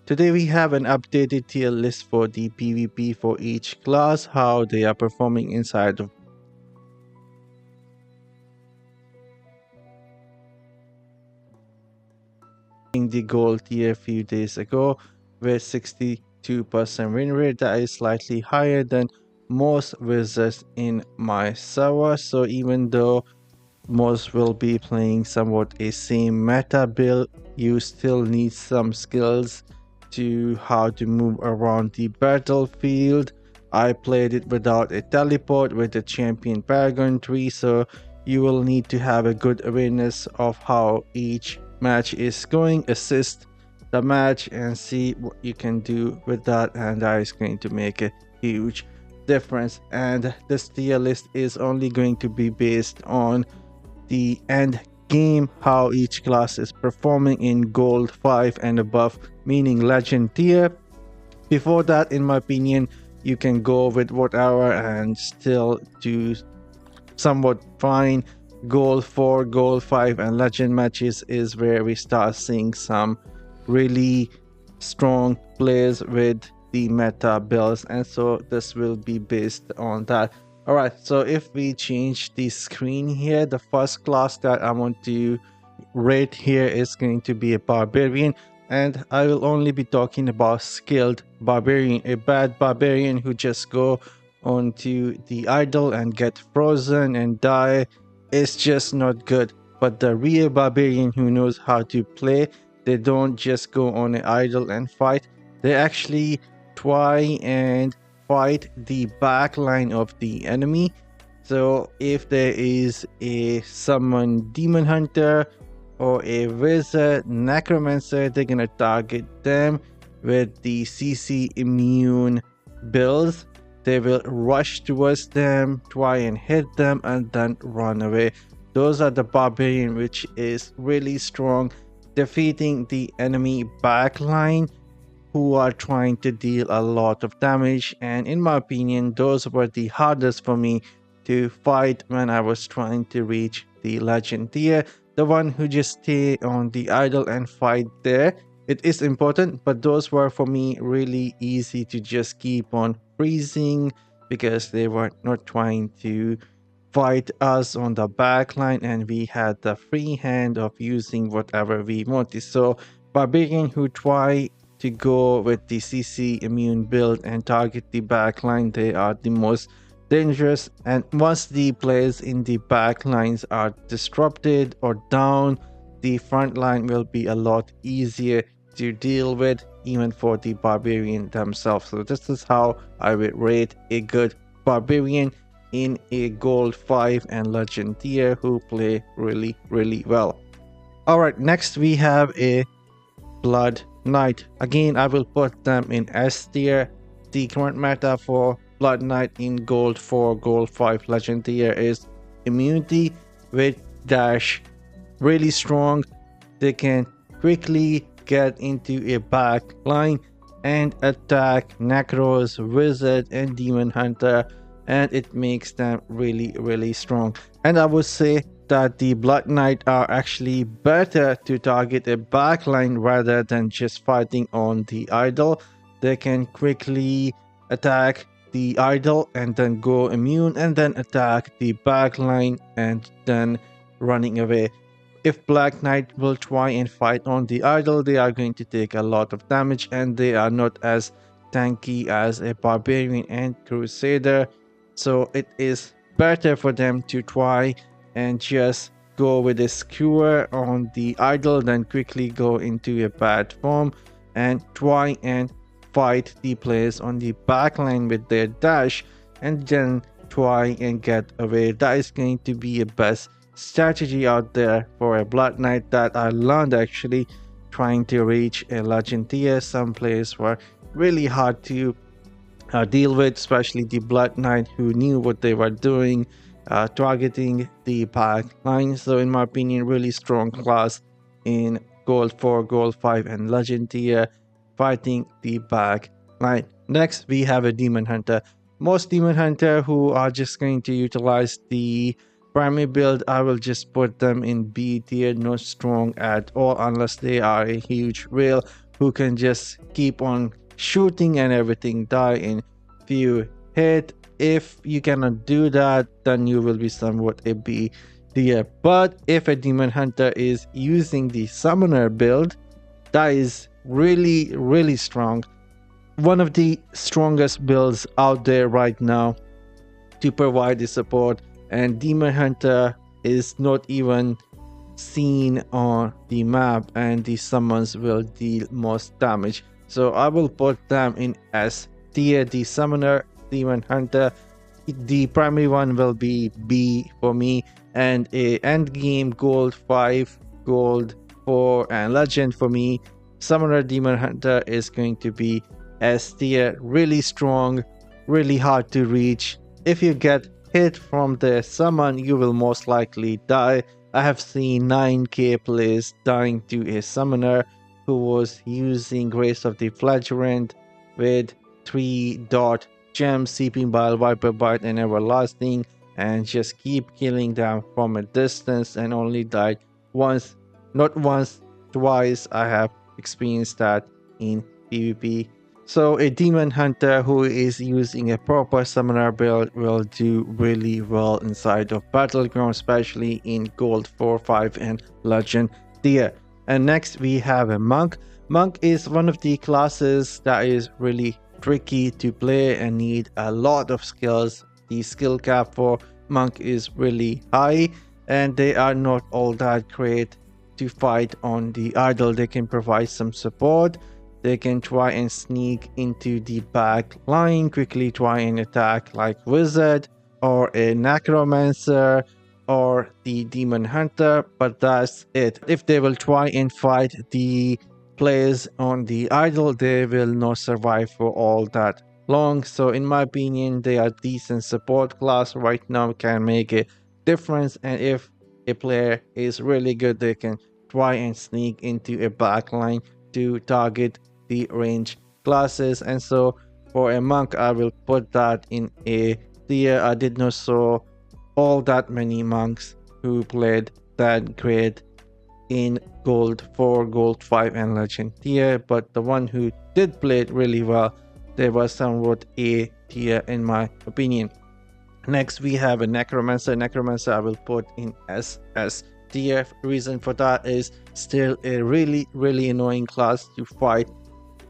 Today we have an updated tier list for the PvP for each class, how they are performing inside of the gold tier a few days ago with 62% win rate. That is slightly higher than most wizards in my server. So even though most will be playing somewhat a same meta build, you still need some skills to how to move around the battlefield. I played it without a teleport with the champion paragon tree, so you will need to have a good awareness of how each match is going, assist the match and see what you can do with that, and that is going to make a huge difference. And this tier list is only going to be based on the end game, how each class is performing in gold 5 and above, meaning legend tier. Before that, in my opinion, you can go with whatever and still do somewhat fine. Gold 4, gold 5 and legend matches is where we start seeing some really strong players with the meta builds, and so this will be based on that. All right, so if we change the screen here, the first class that I want to rate here is going to be a barbarian, and I will only be talking about skilled barbarian. A bad barbarian who just go onto the idol and get frozen and die is just not good. But the real barbarian who knows how to play, they don't just go on an idol and fight, they actually try and fight the back line of the enemy. So if there is a summon demon hunter or a wizard necromancer, they're gonna target them with the CC immune builds. They will rush towards them, try and hit them, and then run away. Those are the barbarian, which is really strong, defeating the enemy backline who are trying to deal a lot of damage. And in my opinion, those were the hardest for me to fight when I was trying to reach the legend tier. The one who just stay on the idol and fight there, it is important, but those were for me really easy to just keep on freezing because they were not trying to fight us on the back line, and we had the free hand of using whatever we wanted. So barbarian who try to go with the CC immune build and target the back line, they are the most dangerous. And once the players in the back lines are disrupted or down, the front line will be a lot easier to deal with, even for the barbarian themselves. So this is how I would rate a good barbarian in a gold 5 and legend tier who play really well. Alright, next we have a blood knight. Again, I will put them in S tier. The current meta for blood knight in gold 4, gold 5 legend tier is immunity with dash. Really strong. They can quickly get into a back line and attack necros, wizard and demon hunter, and it makes them really strong. And I would say that the blood knight are actually better to target a backline rather than just fighting on the idol. They can quickly attack the idol and then go immune and then attack the backline and then running away. If Black Knight will try and fight on the idol, they are going to take a lot of damage, and they are not as tanky as a Barbarian and Crusader. So it is better for them to try and just go with a skewer on the idol, then quickly go into a bad form and try and fight the players on the backline with their dash and then try and get away. That is going to be a best strategy out there for a blood knight that I learned actually trying to reach a legend tier. Some players were really hard to deal with, especially the blood knight who knew what they were doing, targeting the back line. So in my opinion, really strong class in gold 4, gold 5 and legend tier, fighting the back line. Next we have a demon hunter. Most demon hunter who are just going to utilize the primary build, I will just put them in B tier, not strong at all unless they are a huge whale who can just keep on shooting and everything die in few hit. If you cannot do that, then you will be somewhat a B tier. But if a demon hunter is using the summoner build, that is really strong. One of the strongest builds out there right now to provide the support, and demon hunter is not even seen on the map, and the summons will deal most damage. So I will put them in S tier. The summoner, demon hunter, the primary one will be B for me, and a endgame gold 5, gold 4, and legend for me. Summoner demon hunter is going to be S tier. Really strong, really hard to reach. If you get hit from the summon, you will most likely die. I have seen 9k players dying to a summoner who was using Grace of the Flagellant with 3 dot gems, Seeping Bile, Viper Bite, and Everlasting, and just keep killing them from a distance, and only died once. Not once, twice. I have experienced that in PvP. So a demon hunter who is using a proper summoner build will do really well inside of Battleground, especially in gold 4, 5, and legend tier. And next we have a monk. Monk is one of the classes that is really tricky to play and need a lot of skills. The skill cap for monk is really high, and they are not all that great to fight on the idol. They can provide some support. They can try and sneak into the back line, quickly try and attack like wizard or a necromancer or the demon hunter, but that's it. If they will try and fight the players on the idol, they will not survive for all that long. So in my opinion, they are decent support class right now, can make a difference. And if a player is really good, they can try and sneak into a backline to target the range classes. And so for a monk, I will put that in a tier. I did not saw all that many monks who played that great in gold 4, gold 5, and legend tier, but the one who did play it really well, they were somewhat A tier in my opinion. Next we have a necromancer. Necromancer I will put in SS tier. Reason for that is still a really annoying class to fight.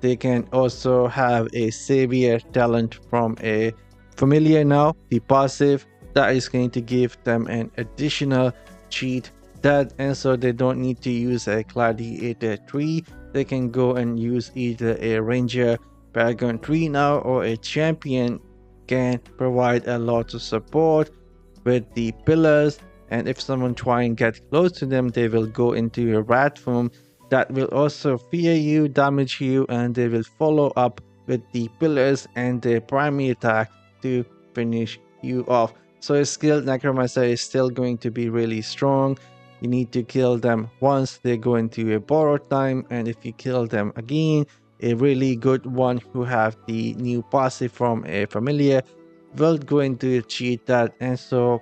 They can also have a savior talent from a familiar now, the passive, that is going to give them an additional cheat that, and so they don't need to use a gladiator tree. They can go and use either a ranger paragon tree now, or a champion can provide a lot of support with the pillars. And if someone try and get close to them, they will go into a rat form that will also fear you, damage you, and they will follow up with the pillars and their primary attack to finish you off. So a skilled necromancer is still going to be really strong. You need to kill them once, they go into a borrowed time, and if you kill them again, a really good one who have the new passive from a familiar will go into a cheat that, and so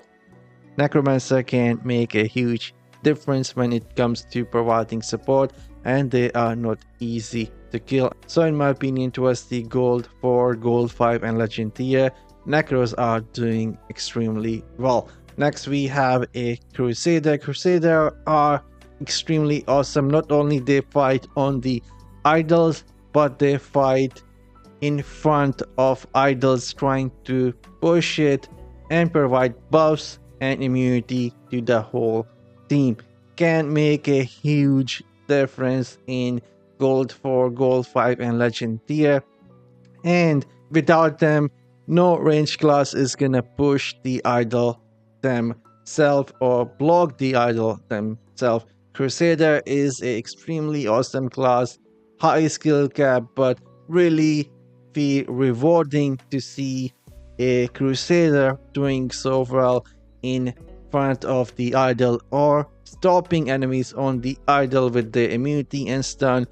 necromancer can make a huge difference when it comes to providing support, and they are not easy to kill. So in my opinion, towards the gold 4, gold 5, and legend tier, necros are doing extremely well. Next we have a Crusader. Crusader are extremely awesome. Not only they fight on the idols, but they fight in front of idols, trying to push it and provide buffs and immunity to the whole team. Can make a huge difference in gold 4, gold 5, and legend tier. And without them, no range class is gonna push the idol themselves or block the idol themselves. Crusader is an extremely awesome class, high skill cap, but really feel rewarding to see a Crusader doing so well in front of the idol or stopping enemies on the idol with their immunity and stun.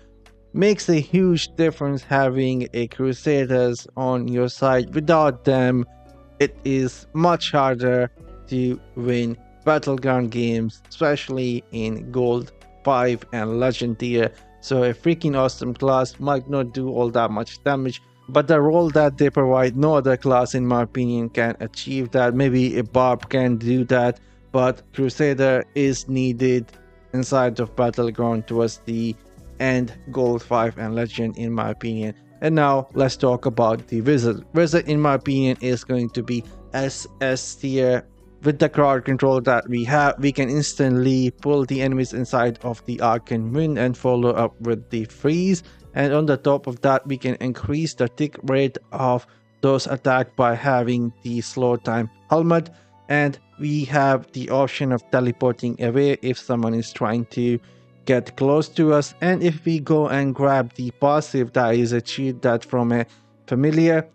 Makes a huge difference having a Crusaders on your side. Without them, it is much harder to win battleground games, especially in gold 5 and legend tier. So a freaking awesome class might not do all that much damage, but the role that they provide, no other class in my opinion can achieve that. Maybe a Barb can do that, but Crusader is needed inside of Battleground towards the end, Gold 5 and Legend in my opinion. And now let's talk about the Wizard. Wizard in my opinion is going to be SS tier. With the crowd control that we have, we can instantly pull the enemies inside of the Arcane Wind and follow up with the freeze. And on the top of that, we can increase the tick rate of those attacked by having the slow time helmet. And we have the option of teleporting away if someone is trying to get close to us. And if we go and grab the passive, that is a cheat that from a familiar,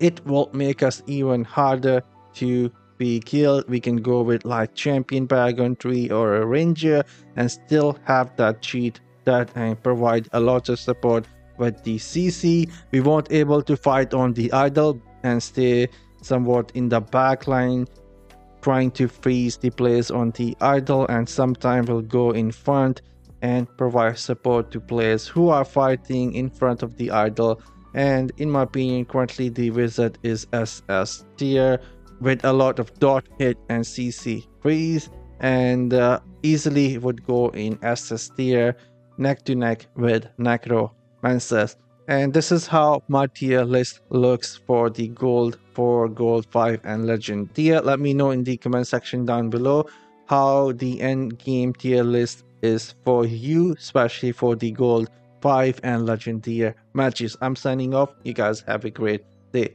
it will make us even harder to be killed. We can go with like champion paragon tree or a ranger and still have that cheat that provide a lot of support. With the CC, we won't able to fight on the idol and stay somewhat in the back line trying to freeze the players on the idol, and sometimes will go in front and provide support to players who are fighting in front of the idol. And in my opinion, currently the wizard is SS tier with a lot of dot hit and CC freeze, and easily would go in SS tier neck to neck with Necromancers. And this is how my tier list looks for the gold 4, gold 5 and legend tier. Let me know in the comment section down below how the end game tier list is for you, especially for the gold 5 and legend tier matches. I'm signing off. You guys have a great day.